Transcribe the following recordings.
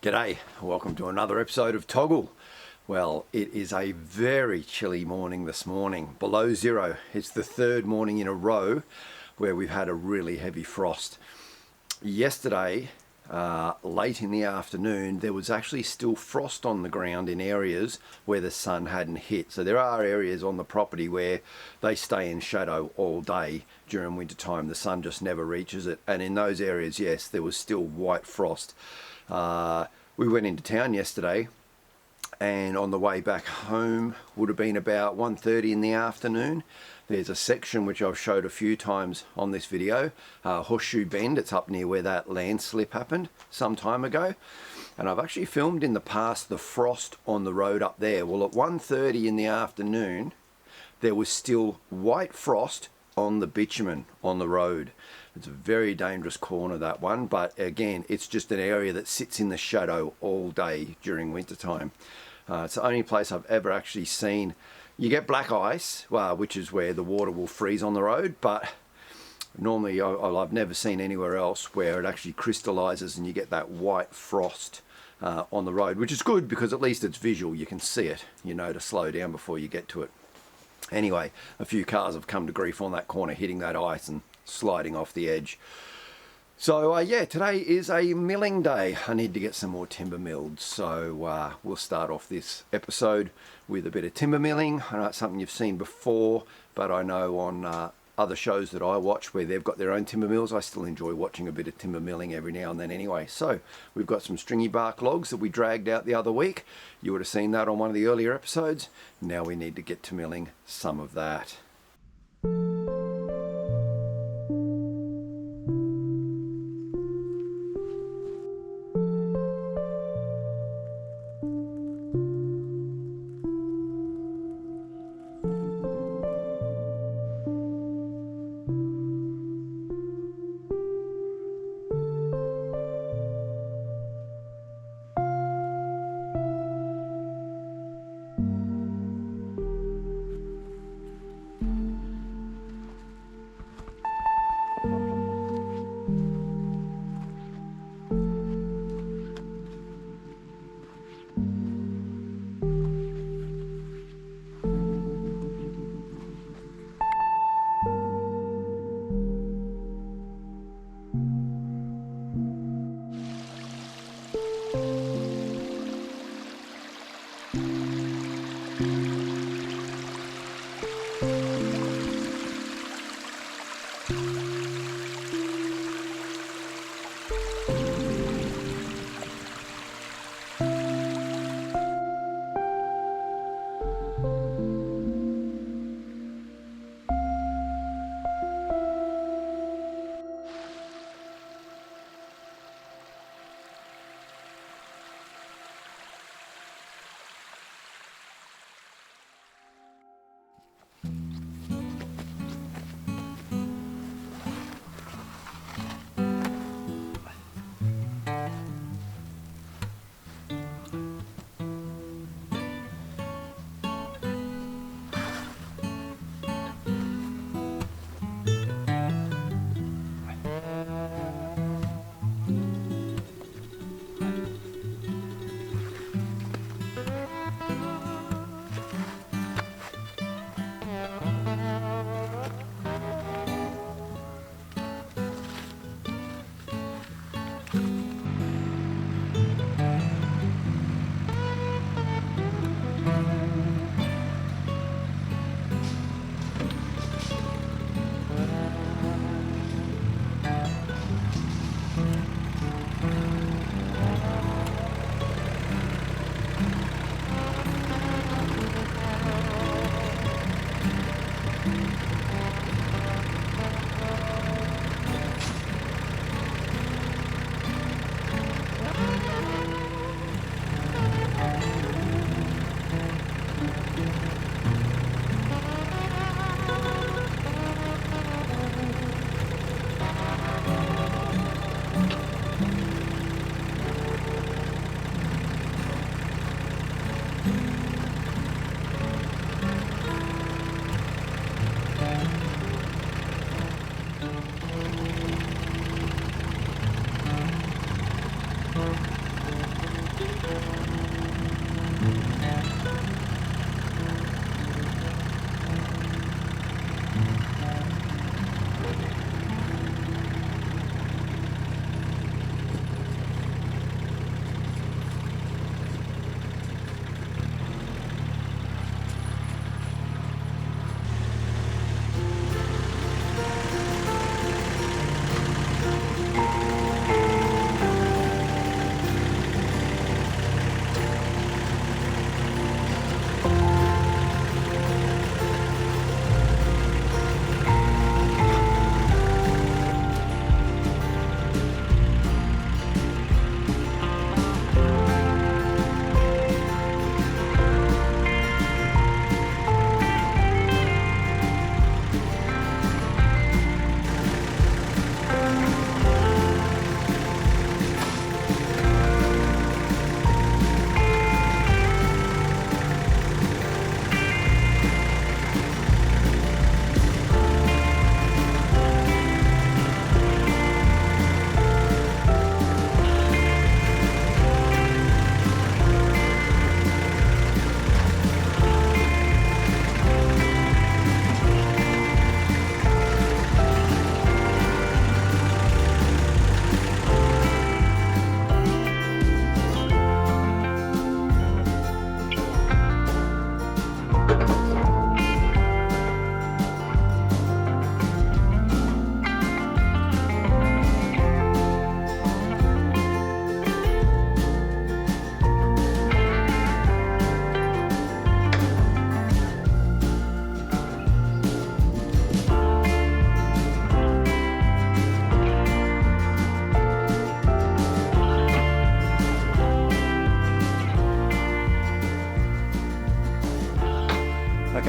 G'day, welcome to another episode of TOGL. Well, it is a very chilly morning this morning, below zero. It's the third morning in a row where we've had a really heavy frost. Yesterday, late in the afternoon, there was actually still frost on the ground in areas where the sun hadn't hit. So there are areas on the property where they stay in shadow all day during winter time. The sun just never reaches it. And in those areas, yes, there was still white frost. We went into town yesterday, and on the way back home would have been about 1:30 in the afternoon. There's a section which I've showed a few times on this video, Horseshoe Bend. It's up near where that landslip happened some time ago, and I've actually filmed in the past the frost on the road up there. Well, at 1:30 in the afternoon there was still white frost on the bitumen on the road. It's a very dangerous corner, that one, but again, it's just an area that sits in the shadow all day during winter time. It's the only place I've ever actually seen. You get black ice, which is where the water will freeze on the road, but normally I've never seen anywhere else where it actually crystallizes and you get that white frost on the road, which is good because at least it's visual. You can see it, you know, to slow down before you get to it. Anyway, a few cars have come to grief on that corner, hitting that ice and sliding off the edge. So yeah, today is a milling day. I need to get some more timber milled, so we'll start off this episode with a bit of timber milling. I know it's something you've seen before, but I know on other shows that I watch where they've got their own timber mills, I still enjoy watching a bit of timber milling every now and then anyway. So we've got some stringy bark logs that we dragged out the other week. You would have seen that on one of the earlier episodes. Now we need to get to milling some of that.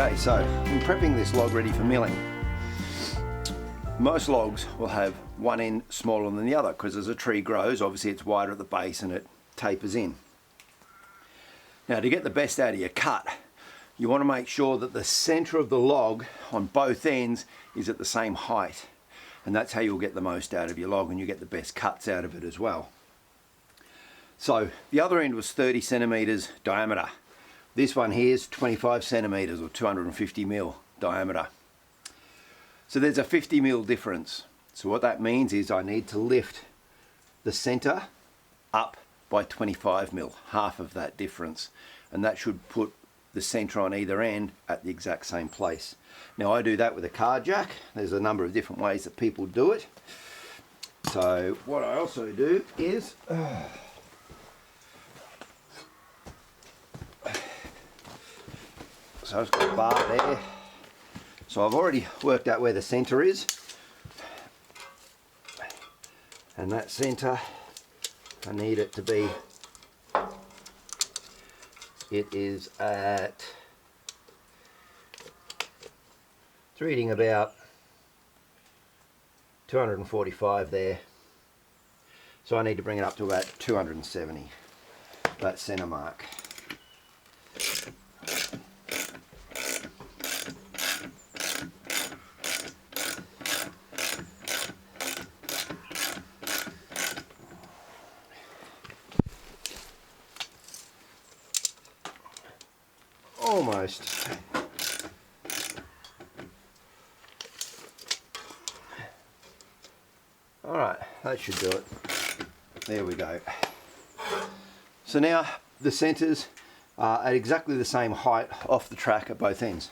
Okay, so in prepping this log ready for milling, most logs will have one end smaller than the other because as a tree grows, obviously it's wider at the base and it tapers in. Now, to get the best out of your cut, you want to make sure that the center of the log on both ends is at the same height, and that's how you'll get the most out of your log and you get the best cuts out of it as well. So the other end was 30 centimeters diameter. This one here is 25 centimeters or 250 mil diameter. So there's a 50 mil difference. So what that means is I need to lift the center up by 25 mil, half of that difference. And that should put the center on either end at the exact same place. Now I do that with a car jack. There's a number of different ways that people do it. So what I also do is, so I've got a bar there. So I've already worked out where the center is. And that center, I need it to be, it is at, it's reading about 245 there. So I need to bring it up to about 270, that center mark. Almost. Alright, that should do it. There we go. So now the centers are at exactly the same height off the track at both ends.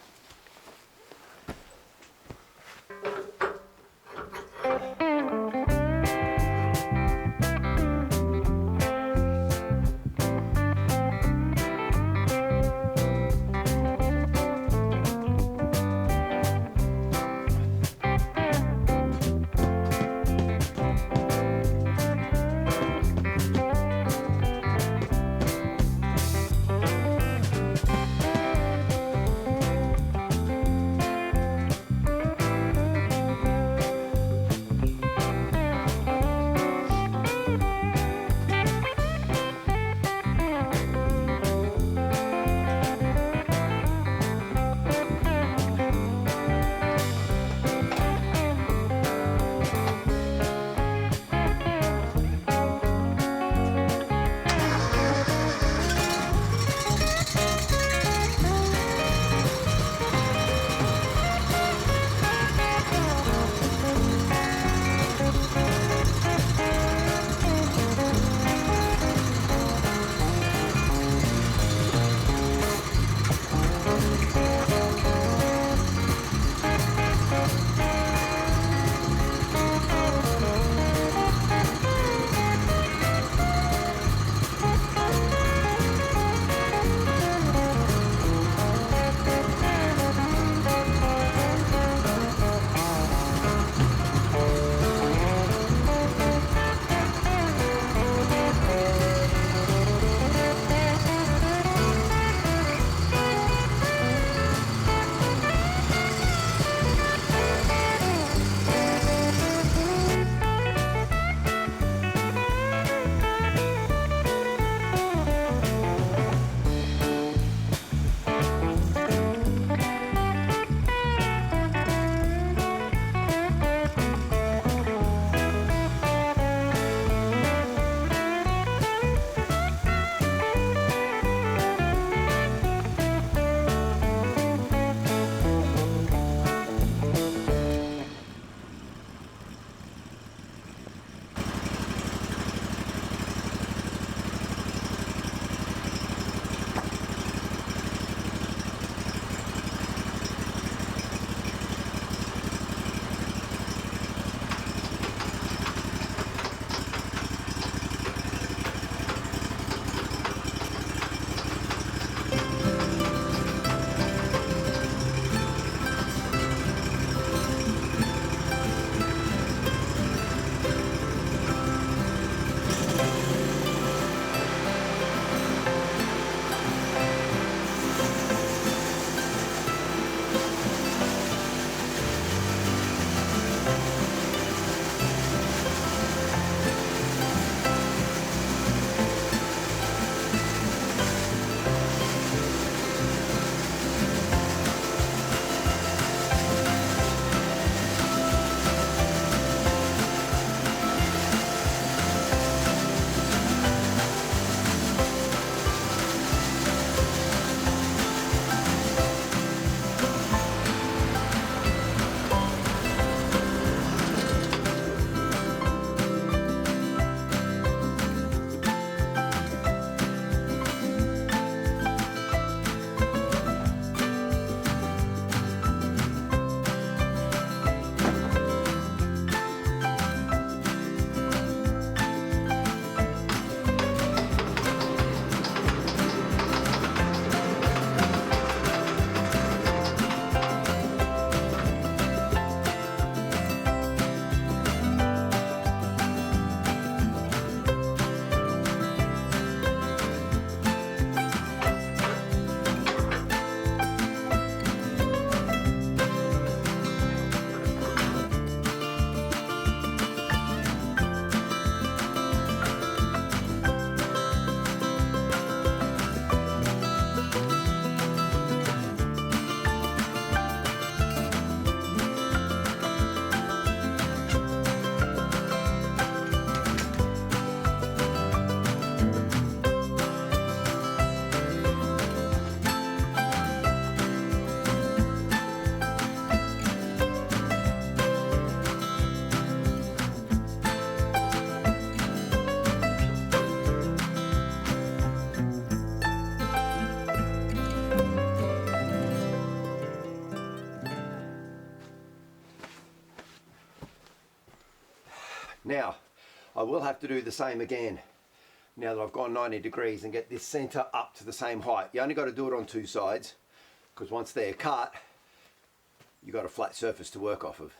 Now, I will have to do the same again now that I've gone 90 degrees and get this center up to the same height. You only got to do it on two sides, because once they're cut, you've got a flat surface to work off of.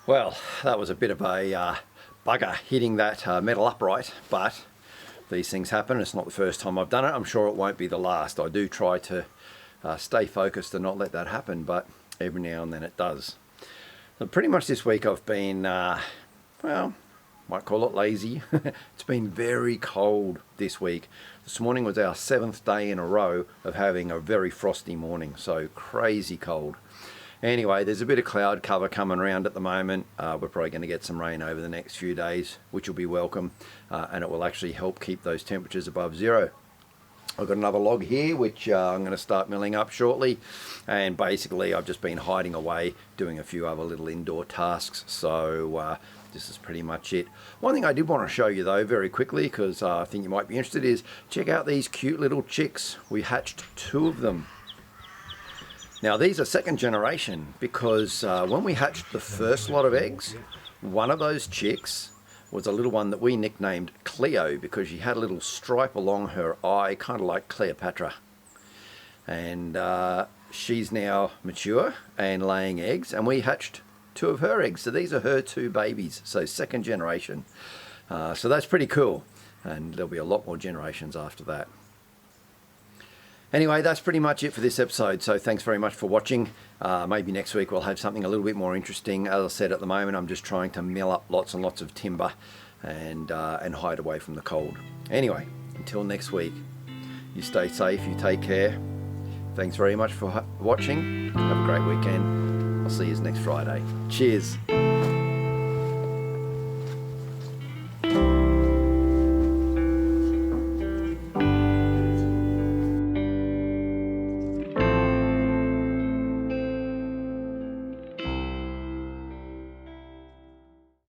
Well, that was a bit of a bugger hitting that metal upright, but these things happen. It's not the first time I've done it. I'm sure it won't be the last. I do try to stay focused and not let that happen, but every now and then it does. So pretty much this week I've been, well, might call it lazy. It's been very cold this week. This morning was our 7th day in a row of having a very frosty morning, so crazy cold. Anyway, there's a bit of cloud cover coming around at the moment. We're probably going to get some rain over the next few days, which will be welcome, and it will actually help keep those temperatures above zero. I've got another log here which I'm going to start milling up shortly, and basically I've just been hiding away doing a few other little indoor tasks, so this is pretty much it. One thing I did want to show you though very quickly, because I think you might be interested, is check out these cute little chicks. We hatched 2 of them. Now these are second generation, because when we hatched the first lot of eggs, one of those chicks was a little one that we nicknamed Cleo, because she had a little stripe along her eye, kind of like Cleopatra. And she's now mature and laying eggs, and we hatched 2 of her eggs. So these are her 2 babies, so second generation. So that's pretty cool, and there'll be a lot more generations after that. Anyway, that's pretty much it for this episode, so thanks very much for watching. Maybe next week we'll have something a little bit more interesting. As I said, at the moment I'm just trying to mill up lots and lots of timber and hide away from the cold. Anyway, until next week, you stay safe, you take care. Thanks very much for watching. Have a great weekend. I'll see you next Friday. Cheers.